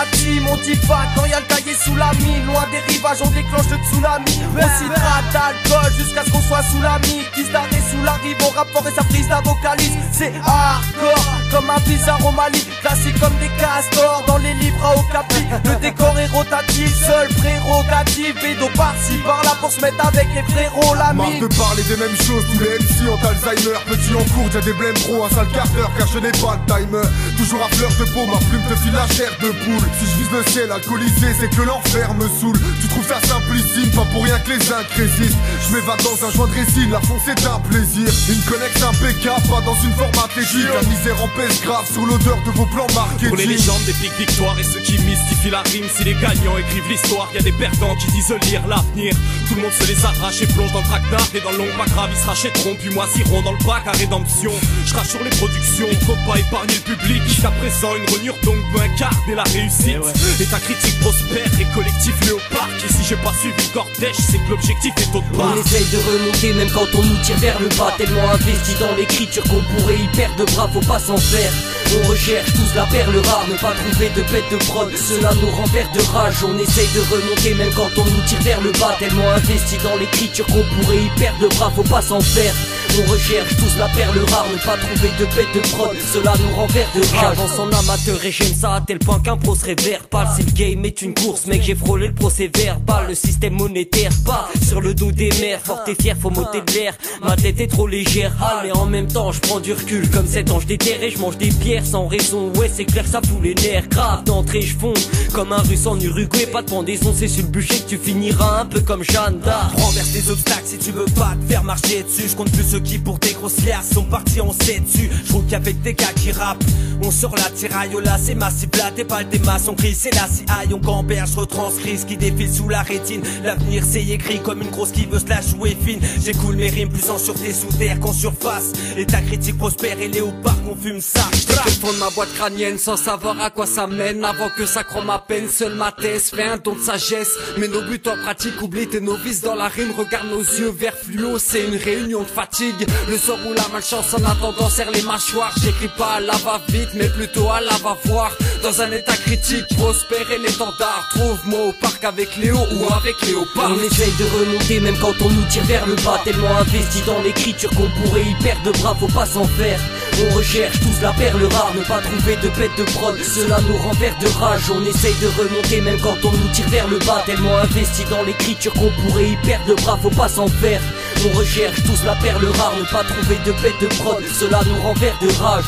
ma team, on divague quand y'a le cahier sous la mine. Loin des rivages, on déclenche le tsunami. On s'hydrate d'alcool jusqu'à ce qu'on soit sous la mine. Qui se d'arrêt sous la rive, on rapport et sa prise d'un vocaliste. C'est hardcore, comme un bizarre au Mali. Classique comme des castors dans les livres à Okapi. Le décor est rotatif, seul prérogative. Bédo par-ci par-là pour se mettre avec les frérots, la mine. Marre de parler des mêmes choses, tous les MC ont Alzheimer. Petit en cours, j'ai des blèmes pro, un sale quart d'heure car je n'ai pas le timer. Toujours à fleur de peau, ma plume te file la chair de poule. Si je vise le ciel alcoolisé, c'est que l'enfer me saoule. Tu trouves ça simplissime, pas pour rien que les zincs résistent. Je m'évade dans un joint de résine, la fonce est un plaisir. Une connexe impeccable, pas dans une forme athlétique. La misère en pèse grave sur l'odeur de vos plans marqués. Pour les légendes des pics victoires et ceux qui mystifient la rime, si les gagnants écrivent l'histoire, y a des perdants qui disent lire l'avenir. Tout le monde se les arrache et plonge dans le traquenard. Et dans le long pas grave, ils se rachèteront puis moisiront dans le bac à rédemption. Je crache sur les productions, il faut pas épargner le public. Jusqu'à présent une rognure donc veut incarner la réussite. Et ta critique prospère et collectif léopard. Et si j'ai pas suivi le cortège, c'est que l'objectif est autre part. On essaye de remonter même quand on nous tire vers le bas. Tellement investi dans l'écriture qu'on pourrait y perdre de bras, faut pas s'en faire. On recherche tous la perle rare, ne pas trouver de bête de prod, cela nous rend vert de rage. On essaye de remonter même quand on nous tire vers le bas. Tellement investi dans l'écriture qu'on pourrait y perdre de bras, faut pas s'en faire. On recherche tous la perle rare, ne pas trouver de bête de prod, cela nous rend vert de rage. J'avance en amateur et j'aime ça à tel point qu'un pro se révère pas. Si le game est une course, mec, j'ai frôlé le procès verbal. Le système monétaire, pas sur le dos des mers. Fort et fier, faut m'ôter de l'air. Ma tête est trop légère, mais en même temps je prends du recul. Comme 7 ans je déterre et je mange des pierres sans raison. Ouais, c'est clair, ça fout les nerfs. Grave d'entrée, je fonds comme un russe en Uruguay. Pas de pendaison, c'est sur le bûcher que tu finiras un peu comme Jeanne d'Arc. Renverse les obstacles si tu veux pas te faire marcher dessus. Je compte plus ceux qui pour des grosses liasses sont partis, on sait dessus. Je roule qu'avec des gars qui rappent. On sort la tiraille, là c'est massif, là t'es pas des masses, on crie, c'est la CI, on gamberge, je retranscris ce qui défile sous la rétine. L'avenir c'est écrit comme une grosse qui veut se la jouer fine. J'écoule mes rimes plus en sûreté sous terre qu'en surface. Et ta critique prospère et léopard qu'on fume ça. J't'ai fait le fond de ma boîte crânienne sans savoir à quoi ça mène. Avant que ça croie ma peine, seule ma thèse fait un don de sagesse. Mais nos buts en pratique, oublie tes novices dans la rime. Regarde nos yeux verts fluo, c'est une réunion de fatigue. Le sort où la malchance en attendant serre les mâchoires. J'écris pas à la va-vite mais plutôt à la va-voir. Dans un état critique, prospère et l'étendard. Trouve-moi au parc avec Léo ou avec Léopard. On essaye de remonter même quand on nous tire vers le bas. Tellement investi dans l'écriture qu'on pourrait y perdre de bras, faut pas s'en faire. On recherche tous la perle rare, ne pas trouver de bête de prod, cela nous rend vert de rage. On essaye de remonter même quand on nous tire vers le bas. Tellement investi dans l'écriture qu'on pourrait y perdre de bras, faut pas s'en faire. On recherche tous la perle rare, ne pas trouver de bête de prod, cela nous rend vert de rage.